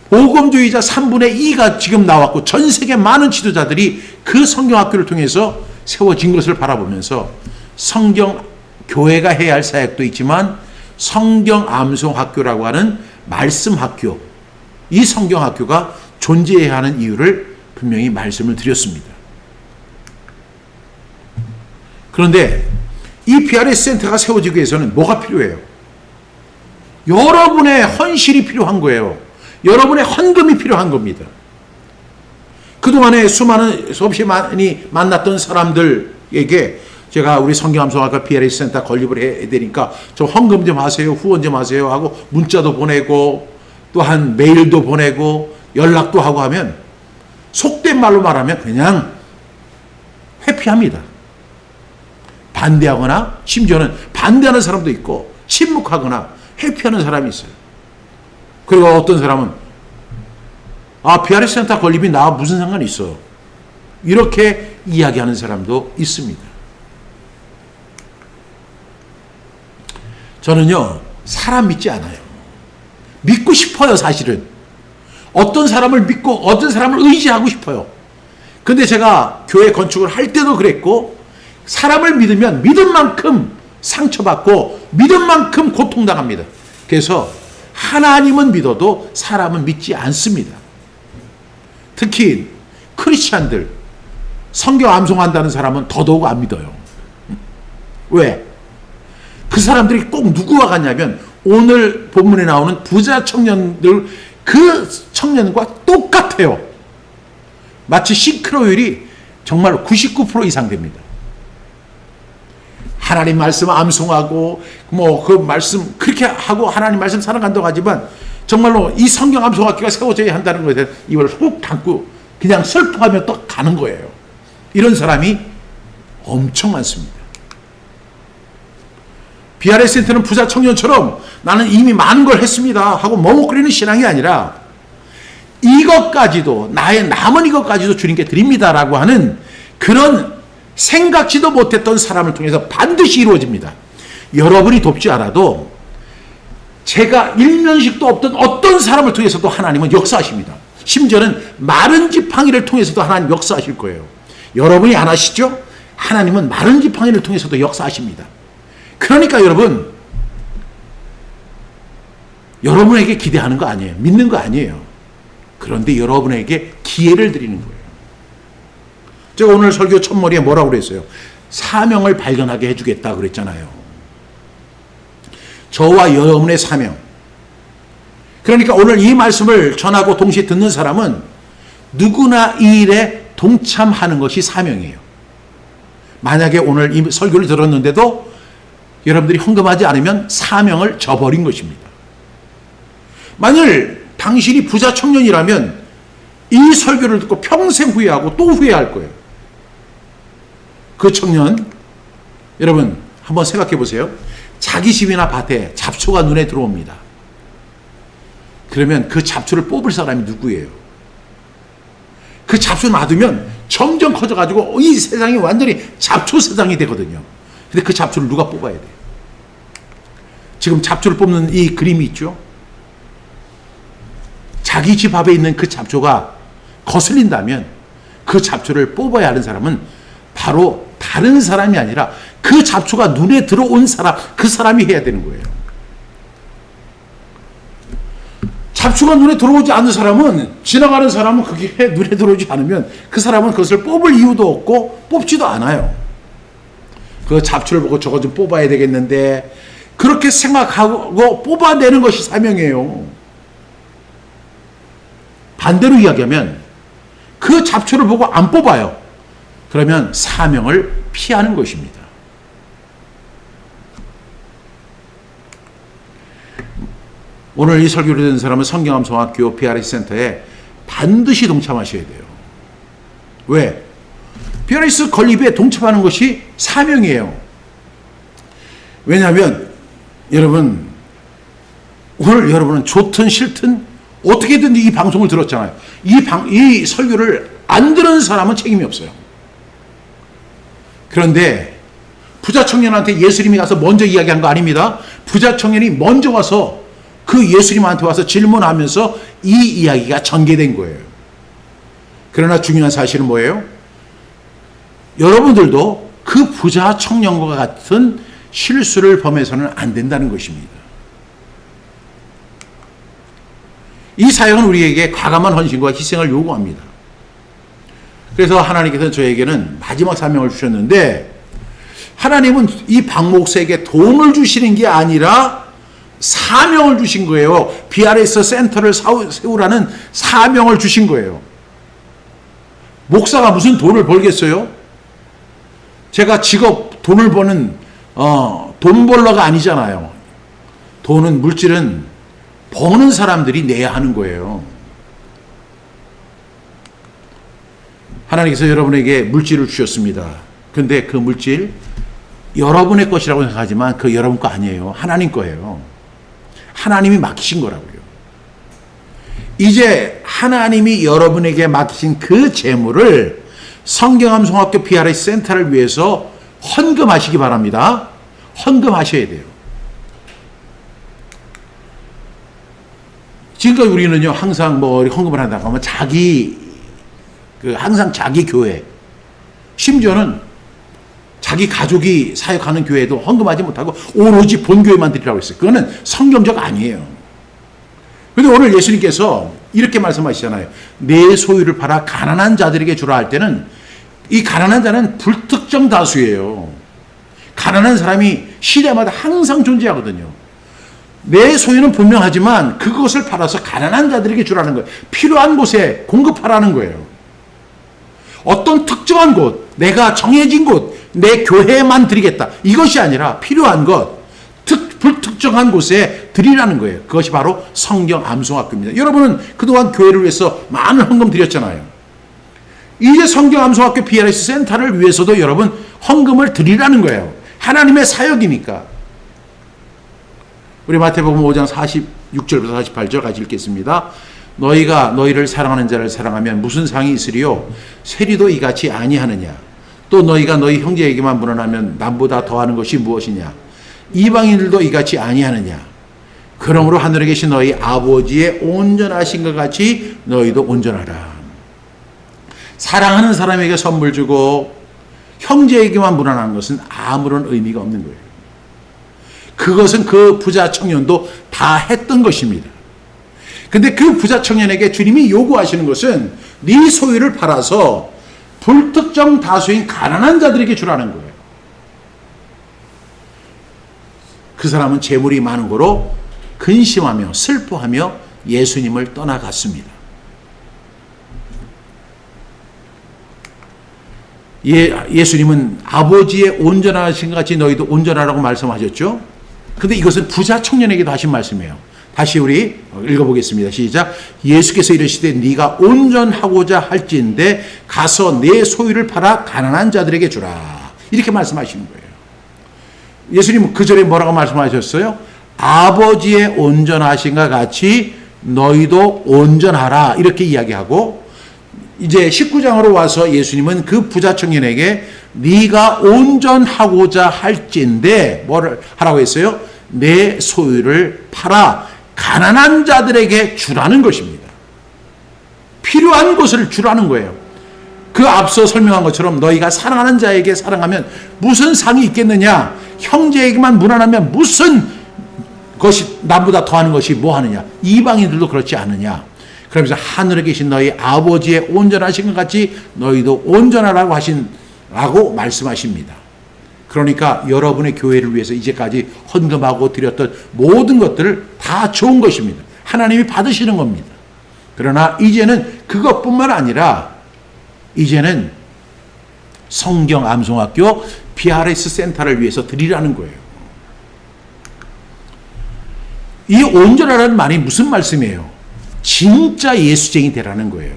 복음주의자 3분의 2가 지금 나왔고 전 세계 많은 지도자들이 그 성경학교를 통해서 세워진 것을 바라보면서 성경 교회가 해야 할 사역도 있지만 성경 암송학교라고 하는 말씀학교, 이 성경학교가 존재해야 하는 이유를 분명히 말씀을 드렸습니다. 그런데 이 BRS 센터가 세워지기 위해서는 뭐가 필요해요? 여러분의 헌신이 필요한 거예요. 여러분의 헌금이 필요한 겁니다. 그동안에 수없이 많이 만났던 사람들에게 제가 우리 성경암송학과 BRS 센터 건립을 해야 되니까 좀 헌금 좀 하세요, 후원 좀 하세요 하고 문자도 보내고 또한 메일도 보내고 연락도 하고 하면 속된 말로 말하면 그냥 회피합니다. 반대하거나 심지어는 반대하는 사람도 있고 침묵하거나 회피하는 사람이 있어요. 그리고 어떤 사람은 BRS 센터 건립이 나와 무슨 상관이 있어, 이렇게 이야기하는 사람도 있습니다. 저는요, 사람 믿지 않아요. 믿고 싶어요, 사실은. 어떤 사람을 믿고 어떤 사람을 의지하고 싶어요. 근데 제가 교회 건축을 할 때도 그랬고, 사람을 믿으면 믿은 만큼 상처받고 믿은 만큼 고통당합니다. 그래서 하나님은 믿어도 사람은 믿지 않습니다. 특히 크리스찬들, 성경 암송한다는 사람은 더더욱 안 믿어요. 왜? 그 사람들이 꼭 누구와 같냐면 오늘 본문에 나오는 부자 청년들, 그 청년과 똑같아요. 마치 싱크로율이 정말 99% 이상 됩니다. 하나님 말씀 암송하고 뭐 그 말씀 그렇게 하고 하나님 말씀 살아간다고 하지만 정말로 이 성경 암송학교가 세워져야 한다는 것에 대해서 입을 훅 닫고 그냥 슬퍼하며 또 가는 거예요. 이런 사람이 엄청 많습니다. BRS 센터는 부자 청년처럼 나는 이미 많은 걸 했습니다 하고 머뭇거리는 신앙이 아니라 이것까지도, 나의 남은 이것까지도 주님께 드립니다라고 하는 그런 생각지도 못했던 사람을 통해서 반드시 이루어집니다. 여러분이 돕지 않아도 제가 일면식도 없던 어떤 사람을 통해서도 하나님은 역사하십니다. 심지어는 마른 지팡이를 통해서도 하나님 역사하실 거예요. 여러분이 안 하시죠? 하나님은 마른 지팡이를 통해서도 역사하십니다. 그러니까 여러분에게 기대하는 거 아니에요. 믿는 거 아니에요. 그런데 여러분에게 기회를 드리는 거예요. 제가 오늘 설교 첫머리에 뭐라고 그랬어요? 사명을 발견하게 해주겠다 그랬잖아요. 저와 여러분의 사명. 그러니까 오늘 이 말씀을 전하고 동시에 듣는 사람은 누구나 이 일에 동참하는 것이 사명이에요. 만약에 오늘 이 설교를 들었는데도 여러분들이 헌금하지 않으면 사명을 저버린 것입니다. 만일 당신이 부자 청년이라면 이 설교를 듣고 평생 후회하고 또 후회할 거예요. 그 청년, 여러분 한번 생각해 보세요. 자기 집이나 밭에 잡초가 눈에 들어옵니다. 그러면 그 잡초를 뽑을 사람이 누구예요? 그 잡초 놔두면 점점 커져가지고 이 세상이 완전히 잡초 세상이 되거든요. 근데 그 잡초를 누가 뽑아야 돼요? 지금 잡초를 뽑는 이 그림이 있죠? 자기 집 앞에 있는 그 잡초가 거슬린다면 그 잡초를 뽑아야 하는 사람은 바로 다른 사람이 아니라 그 잡초가 눈에 들어온 사람, 그 사람이 해야 되는 거예요. 잡초가 눈에 들어오지 않는 사람은, 지나가는 사람은 그게 눈에 들어오지 않으면 그 사람은 그것을 뽑을 이유도 없고 뽑지도 않아요. 그 잡초를 보고 저거 좀 뽑아야 되겠는데 그렇게 생각하고 뽑아내는 것이 사명이에요. 반대로 이야기하면 그 잡초를 보고 안 뽑아요. 그러면 사명을 피하는 것입니다. 오늘 이 설교를 듣는 사람은 성경암송학교 BRS 센터에 반드시 동참하셔야 돼요. 왜? BRS 건립에 동참하는 것이 사명이에요. 왜냐하면 여러분, 오늘 여러분은 좋든 싫든 어떻게든 이 방송을 들었잖아요. 이 설교를 안 들은 사람은 책임이 없어요. 그런데 부자 청년한테 예수님이 가서 먼저 이야기한 거 아닙니다. 부자 청년이 먼저 와서 그 예수님한테 와서 질문하면서 이 이야기가 전개된 거예요. 그러나 중요한 사실은 뭐예요? 여러분들도 그 부자 청년과 같은 실수를 범해서는 안 된다는 것입니다. 이 사역은 우리에게 과감한 헌신과 희생을 요구합니다. 그래서 하나님께서 저에게는 마지막 사명을 주셨는데, 하나님은 이 박 목사에게 돈을 주시는 게 아니라 사명을 주신 거예요. BRS 센터를 세우라는 사명을 주신 거예요. 목사가 무슨 돈을 벌겠어요? 제가 직업 돈을 버는 돈 벌러가 아니잖아요. 돈은, 물질은 버는 사람들이 내야 하는 거예요. 하나님께서 여러분에게 물질을 주셨습니다. 근데 그 물질 여러분의 것이라고 생각하지만 그 여러분 거 아니에요. 하나님 거예요. 하나님이 맡기신 거라고요. 이제 하나님이 여러분에게 맡기신 그 재물을 성경암송학교 BRS 센터를 위해서 헌금하시기 바랍니다. 헌금하셔야 돼요. 지금까지 우리는요, 항상 헌금을 한다고 하면 항상 자기 교회, 심지어는 자기 가족이 사역하는 교회도 헌금하지 못하고 오로지 본교회만 드리라고 했어요. 그거는 성경적 아니에요. 그런데 오늘 예수님께서 이렇게 말씀하시잖아요. 내 소유를 팔아 가난한 자들에게 주라 할 때는, 이 가난한 자는 불특정 다수예요. 가난한 사람이 시대마다 항상 존재하거든요. 내 소유는 분명하지만 그것을 팔아서 가난한 자들에게 주라는 거예요. 필요한 곳에 공급하라는 거예요. 어떤 특정한 곳, 내가 정해진 곳, 내 교회에만 드리겠다, 이것이 아니라 필요한 것, 불특정한 곳에 드리라는 거예요. 그것이 바로 성경암송학교입니다. 여러분은 그동안 교회를 위해서 많은 헌금 드렸잖아요. 이제 성경암송학교 BRS 센터를 위해서도 여러분 헌금을 드리라는 거예요. 하나님의 사역이니까. 우리 마태복음 5장 46절부터 48절 같이 읽겠습니다. 너희가 너희를 사랑하는 자를 사랑하면 무슨 상이 있으리요? 세리도 이같이 아니하느냐? 또 너희가 너희 형제에게만 물어나면 남보다 더하는 것이 무엇이냐? 이방인들도 이같이 아니하느냐? 그러므로 하늘에 계신 너희 아버지의 온전하신 것 같이 너희도 온전하라. 사랑하는 사람에게 선물 주고 형제에게만 물어나는 것은 아무런 의미가 없는 거예요. 그것은 그 부자 청년도 다 했던 것입니다. 근데 그 부자 청년에게 주님이 요구하시는 것은 네 소유를 팔아서 불특정 다수인 가난한 자들에게 주라는 거예요. 그 사람은 재물이 많은 거로 근심하며 슬퍼하며 예수님을 떠나갔습니다. 예수님은 아버지의 온전하신 것 같이 너희도 온전하라고 말씀하셨죠. 근데 이것은 부자 청년에게도 하신 말씀이에요. 다시 우리 읽어보겠습니다. 시작. 예수께서 이르시되 네가 온전하고자 할지인데 가서 내 소유를 팔아 가난한 자들에게 주라. 이렇게 말씀하시는 거예요. 예수님은 그 전에 뭐라고 말씀하셨어요? 아버지의 온전하신과 같이 너희도 온전하라. 이렇게 이야기하고 이제 19장으로 와서 예수님은 그 부자 청년에게 네가 온전하고자 할지인데 뭐를 하라고 했어요? 내 소유를 팔아 가난한 자들에게 주라는 것입니다. 필요한 것을 주라는 거예요. 그 앞서 설명한 것처럼 너희가 사랑하는 자에게 사랑하면 무슨 상이 있겠느냐? 형제에게만 무난하면 무슨 것이 남보다 더하는 것이 뭐 하느냐? 이방인들도 그렇지 않느냐? 그러면서 하늘에 계신 너희 아버지의 온전하신 것 같이 너희도 온전하라고 말씀하십니다. 그러니까 여러분의 교회를 위해서 이제까지 헌금하고 드렸던 모든 것들을 다 좋은 것입니다. 하나님이 받으시는 겁니다. 그러나 이제는 그것뿐만 아니라 이제는 성경 암송학교 BRS 센터를 위해서 드리라는 거예요. 이 온전하라는 말이 무슨 말씀이에요? 진짜 예수쟁이 되라는 거예요.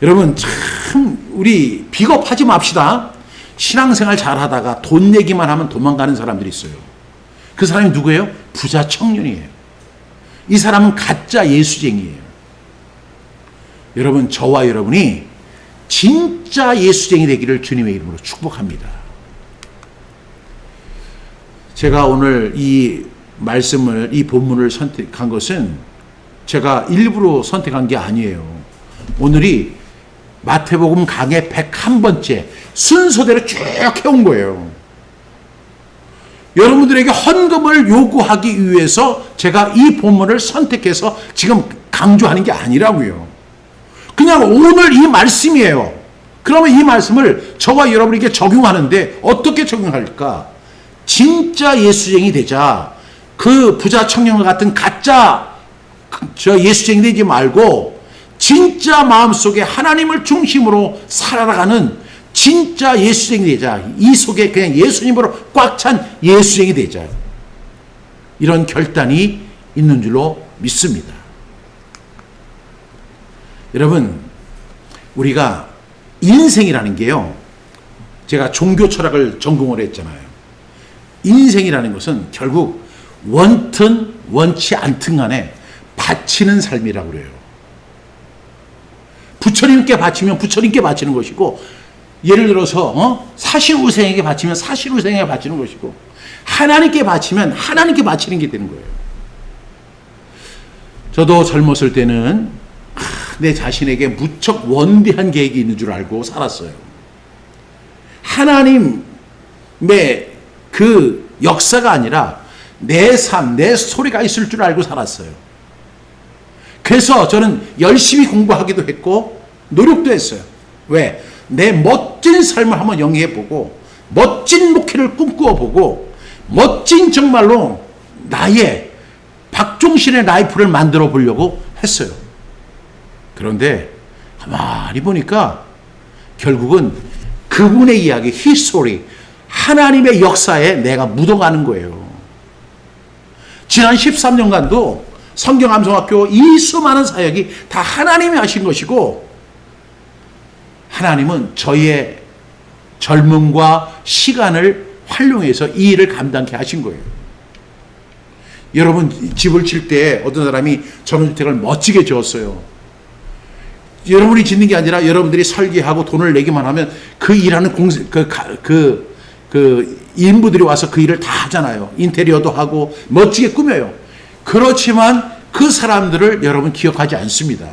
여러분 참 우리 비겁하지 맙시다. 신앙생활 잘하다가 돈 얘기만 하면 도망가는 사람들이 있어요. 그 사람이 누구예요? 부자 청년이에요. 이 사람은 가짜 예수쟁이에요. 여러분 저와 여러분이 진짜 예수쟁이 되기를 주님의 이름으로 축복합니다. 제가 오늘 이 말씀을 이 본문을 선택한 것은 제가 일부러 선택한 게 아니에요. 오늘이 마태복음 강의 101번째 순서대로 쭉 해온 거예요. 여러분들에게 헌금을 요구하기 위해서 제가 이 본문을 선택해서 지금 강조하는 게 아니라고요. 그냥 오늘 이 말씀이에요. 그러면 이 말씀을 저와 여러분에게 적용하는데 어떻게 적용할까? 진짜 예수쟁이 되자. 그 부자 청년과 같은 가짜 예수쟁이 되지 말고 진짜 마음속에 하나님을 중심으로 살아가는 진짜 예수쟁이 되자. 이 속에 그냥 예수님으로 꽉 찬 예수쟁이 되자. 이런 결단이 있는 줄로 믿습니다. 여러분 우리가 인생이라는 게요. 제가 종교 철학을 전공을 했잖아요. 인생이라는 것은 결국 원튼 원치 않든 간에 바치는 삶이라고 그래요. 부처님께 바치면 부처님께 바치는 것이고 예를 들어서 사실우생에게 바치면 사실우생에게 바치는 것이고 하나님께 바치면 하나님께 바치는 게 되는 거예요. 저도 젊었을 때는 내 자신에게 무척 원대한 계획이 있는 줄 알고 살았어요. 하나님의 그 역사가 아니라 내 삶, 내 스토리가 있을 줄 알고 살았어요. 그래서 저는 열심히 공부하기도 했고 노력도 했어요. 왜? 내 멋진 삶을 한번 영위해보고 멋진 목회를 꿈꾸어보고 멋진 정말로 나의 박종신의 라이프를 만들어 보려고 했어요. 그런데 가만히 보니까 결국은 그분의 이야기, 히스토리, 하나님의 역사에 내가 묻어가는 거예요. 지난 13년간도 성경암송학교 이 수많은 사역이 다 하나님이 하신 것이고 하나님은 저희의 젊음과 시간을 활용해서 이 일을 감당케 하신 거예요. 여러분 집을 칠 때 어떤 사람이 전원주택을 멋지게 지었어요. 여러분이 짓는 게 아니라 여러분들이 설계하고 돈을 내기만 하면 그 일하는 인부들이 와서 그 일을 다 하잖아요. 인테리어도 하고 멋지게 꾸며요. 그렇지만 그 사람들을 여러분 기억하지 않습니다.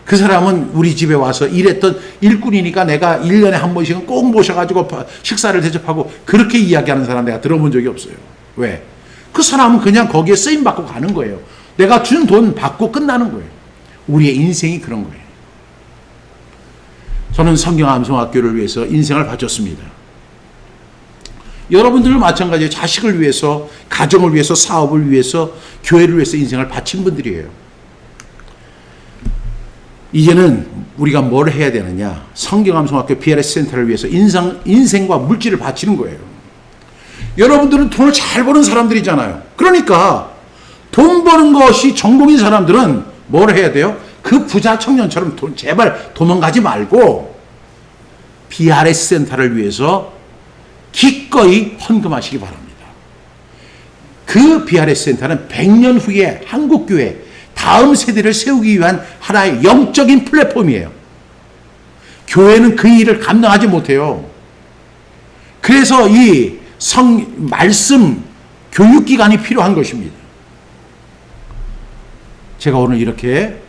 그 사람은 우리 집에 와서 일했던 일꾼이니까 내가 1년에 한 번씩은 꼭 모셔가지고 식사를 대접하고 그렇게 이야기하는 사람 내가 들어본 적이 없어요. 왜? 그 사람은 그냥 거기에 쓰임받고 가는 거예요. 내가 준 돈 받고 끝나는 거예요. 우리의 인생이 그런 거예요. 저는 성경암송학교를 위해서 인생을 바쳤습니다. 여러분들도 마찬가지예요. 자식을 위해서, 가정을 위해서, 사업을 위해서, 교회를 위해서 인생을 바친 분들이에요. 이제는 우리가 뭘 해야 되느냐? 성경암송학교 PRS 센터를 위해서 인생과 물질을 바치는 거예요. 여러분들은 돈을 잘 버는 사람들이잖아요. 그러니까 돈 버는 것이 전공인 사람들은 뭘 해야 돼요? 그 부자 청년처럼 제발 도망가지 말고 PRS 센터를 위해서 기꺼이 헌금하시기 바랍니다. 그 PRS 센터는 100년 후에 한국교회 다음 세대를 세우기 위한 하나의 영적인 플랫폼이에요. 교회는 그 일을 감당하지 못해요. 그래서 이 말씀 교육기관이 필요한 것입니다. 제가 오늘 이렇게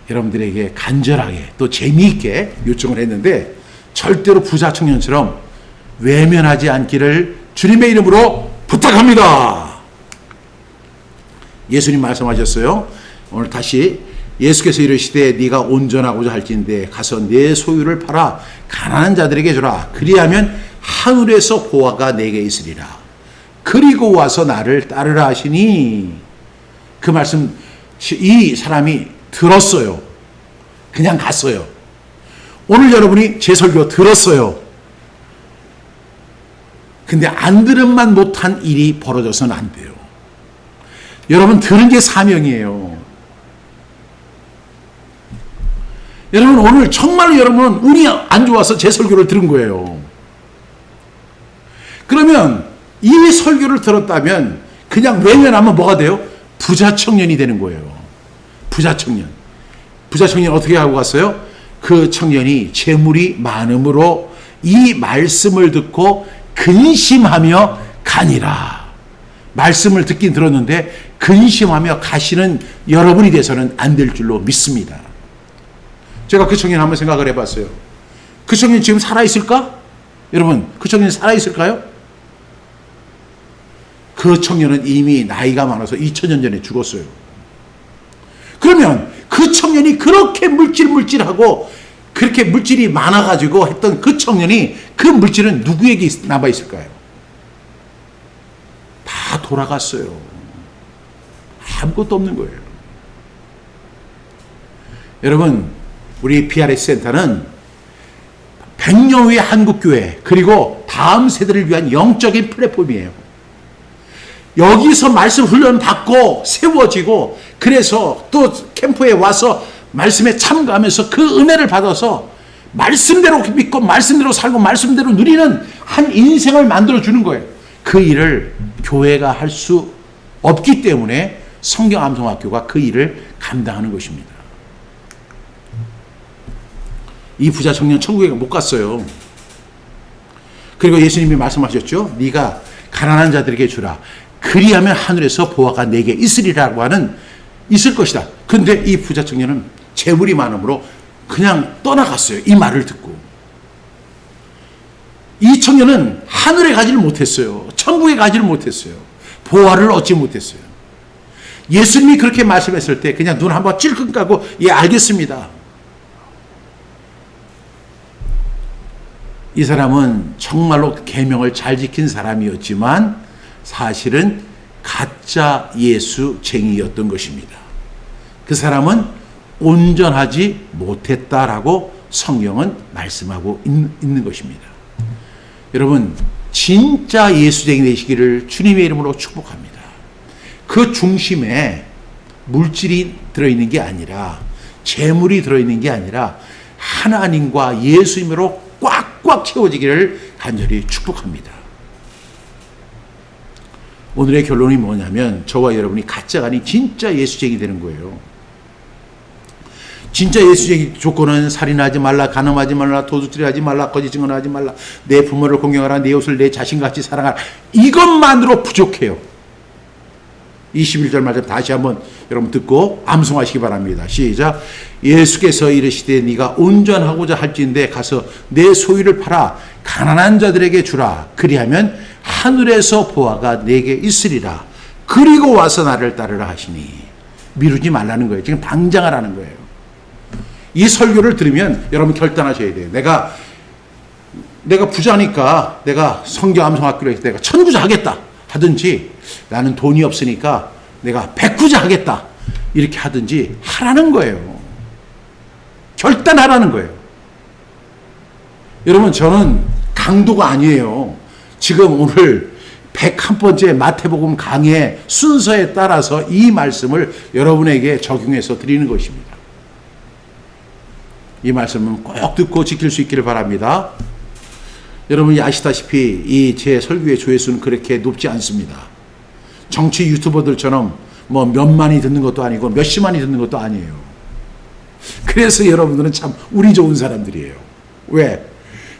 여러분들에게 간절하게 또 재미있게 요청을 했는데 절대로 부자 청년처럼 외면하지 않기를 주님의 이름으로 부탁합니다. 예수님 말씀하셨어요. 오늘 다시 예수께서 이르시되 네가 온전하고자 할진대 가서 내 소유를 팔아 가난한 자들에게 주라. 그리하면 하늘에서 보화가 내게 있으리라. 그리고 와서 나를 따르라 하시니 그 말씀 이 사람이 들었어요. 그냥 갔어요. 오늘 여러분이 제 설교 들었어요. 근데 안 들은만 못한 일이 벌어져서는 안 돼요. 여러분 들은 게 사명이에요. 여러분 오늘 정말 여러분은 운이 안 좋아서 제 설교를 들은 거예요. 그러면 이 설교를 들었다면 그냥 외면하면 뭐가 돼요? 부자 청년이 되는 거예요. 부자 청년. 부자 청년 어떻게 하고 갔어요? 그 청년이 재물이 많음으로 이 말씀을 듣고 근심하며 가니라. 말씀을 듣긴 들었는데 근심하며 가시는 여러분이 돼서는 안 될 줄로 믿습니다. 제가 그 청년 한번 생각을 해봤어요. 그 청년 지금 살아있을까? 여러분 그 청년 살아있을까요? 그 청년은 이미 나이가 많아서 2000년 전에 죽었어요. 그러면 그 청년이 그렇게 물질하고 그렇게 물질이 많아가지고 했던 그 청년이 그 물질은 누구에게 남아있을까요? 다 돌아갔어요. 아무것도 없는 거예요. 여러분 우리 PRS 센터는 100년 후의 한국교회 그리고 다음 세대를 위한 영적인 플랫폼이에요. 여기서 말씀 훈련 받고 세워지고 그래서 또 캠프에 와서 말씀에 참가하면서 그 은혜를 받아서 말씀대로 믿고 말씀대로 살고 말씀대로 누리는 한 인생을 만들어주는 거예요. 그 일을 교회가 할 수 없기 때문에 성경암송학교가 그 일을 감당하는 것입니다. 이 부자 청년 천국에 못 갔어요. 그리고 예수님이 말씀하셨죠. 네가 가난한 자들에게 주라. 그리하면 하늘에서 보화가 내게 있으리라고 하는 있을 것이다. 근데 이 부자 청년은 재물이 많으므로 그냥 떠나갔어요. 이 말을 듣고. 이 청년은 하늘에 가지를 못했어요. 천국에 가지를 못했어요. 보화를 얻지 못했어요. 예수님이 그렇게 말씀했을 때 그냥 눈 한번 찔끔 까고 예 알겠습니다. 이 사람은 정말로 계명을 잘 지킨 사람이었지만 사실은 가짜 예수쟁이였던 것입니다. 그 사람은 온전하지 못했다라고 성경은 말씀하고 있는 것입니다. 여러분 진짜 예수쟁이 되시기를 주님의 이름으로 축복합니다. 그 중심에 물질이 들어있는 게 아니라 재물이 들어있는 게 아니라 하나님과 예수님으로 꽉꽉 채워지기를 간절히 축복합니다. 오늘의 결론이 뭐냐면 저와 여러분이 가짜가 아닌 진짜 예수쟁이 되는 거예요. 진짜 예수쟁이 조건은 살인하지 말라, 간음하지 말라, 도둑질하지 말라, 거짓 증언하지 말라, 내 부모를 공경하라, 내 이웃을 내 자신같이 사랑하라. 이것만으로 부족해요. 21절 말씀 다시 한번 여러분 듣고 암송하시기 바랍니다. 시작. 예수께서 이르시되 네가 온전하고자 할진대 가서 내 소유를 팔아 가난한 자들에게 주라. 그리하면 하늘에서 보화가 내게 있으리라. 그리고 와서 나를 따르라 하시니. 미루지 말라는 거예요. 지금 당장 하라는 거예요. 이 설교를 들으면 여러분 결단하셔야 돼요. 내가 부자니까 내가 성경암송학교에서 내가 천부자 하겠다 하든지, 나는 돈이 없으니까 내가 백부자 하겠다 이렇게 하든지 하라는 거예요. 결단하라는 거예요. 여러분, 저는 강도가 아니에요. 지금 오늘 101번째 마태복음 강의 순서에 따라서 이 말씀을 여러분에게 적용해서 드리는 것입니다. 이 말씀은 꼭 듣고 지킬 수 있기를 바랍니다. 여러분이 아시다시피 이 제 설교의 조회수는 그렇게 높지 않습니다. 정치 유튜버들처럼 뭐 몇만이 듣는 것도 아니고 몇십만이 듣는 것도 아니에요. 그래서 여러분들은 참 운이 좋은 사람들이에요. 왜?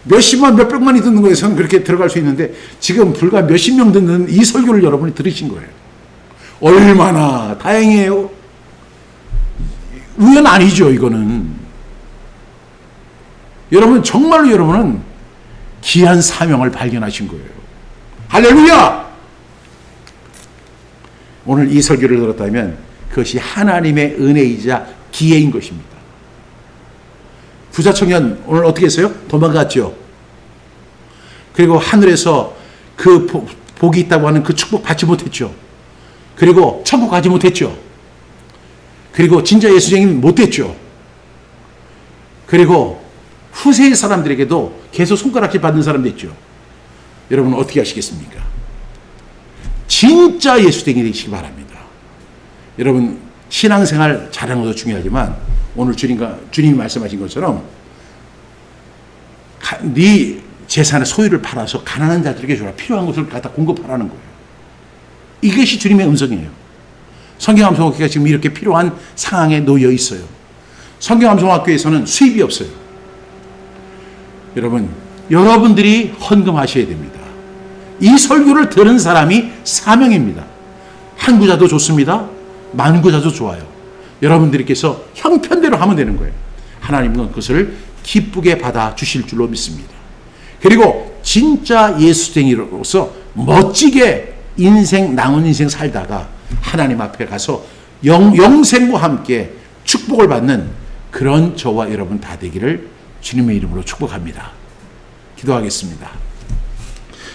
몇십만 몇백만이 듣는 거에서는 그렇게 들어갈 수 있는데, 지금 불과 몇십 명 듣는 이 설교를 여러분이 들으신 거예요. 얼마나 다행이에요. 우연 아니죠, 이거는. 여러분, 정말로 여러분은 귀한 사명을 발견하신 거예요. 할렐루야! 오늘 이 설교를 들었다면 그것이 하나님의 은혜이자 기회인 것입니다. 부자 청년 오늘 어떻게 했어요? 도망갔죠. 그리고 하늘에서 그 복이 있다고 하는 그 축복 받지 못했죠. 그리고 천국 가지 못했죠. 그리고 진짜 예수쟁이는 못됐죠. 그리고 후세의 사람들에게도 계속 손가락질 받는 사람 됐죠. 여러분 어떻게 하시겠습니까? 진짜 예수쟁이 되시기 바랍니다. 여러분 신앙생활 잘하는 것도 중요하지만 오늘 주님이 말씀하신 것처럼 네 재산의 소유를 팔아서 가난한 자들에게 줘라. 필요한 것을 갖다 공급하라는 거예요. 이것이 주님의 음성이에요. 성경암송학교가 지금 이렇게 필요한 상황에 놓여 있어요. 성경암송학교에서는 수입이 없어요. 여러분들이 헌금하셔야 됩니다. 이 설교를 들은 사람이 사명입니다. 한 구자도 좋습니다. 만 구자도 좋아요. 여러분들께서 형편대로 하면 되는 거예요. 하나님은 그것을 기쁘게 받아 주실 줄로 믿습니다. 그리고 진짜 예수쟁이로서 멋지게 남은 인생 살다가 하나님 앞에 가서 영생과 함께 축복을 받는 그런 저와 여러분 다 되기를 주님의 이름으로 축복합니다. 기도하겠습니다.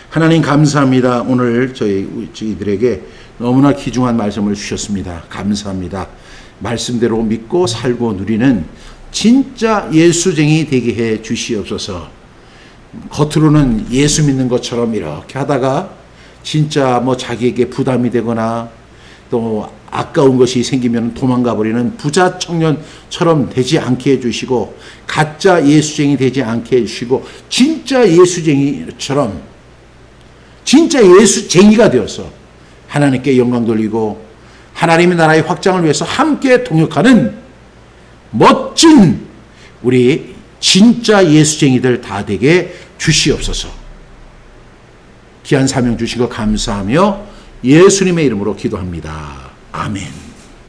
하나님 감사합니다. 오늘 저희들에게 너무나 귀중한 말씀을 주셨습니다. 감사합니다. 말씀대로 믿고 살고 누리는 진짜 예수쟁이 되게 해 주시옵소서. 겉으로는 예수 믿는 것처럼 이렇게 하다가 진짜 자기에게 부담이 되거나 또 아까운 것이 생기면 도망가 버리는 부자 청년처럼 되지 않게 해주시고, 가짜 예수쟁이 되지 않게 해주시고, 진짜 예수쟁이처럼 진짜 예수쟁이가 되어서 하나님께 영광 돌리고 하나님의 나라의 확장을 위해서 함께 동역하는 멋진 우리 진짜 예수쟁이들 다 되게 주시옵소서. 귀한 사명 주신 거 감사하며 예수님의 이름으로 기도합니다. 아멘.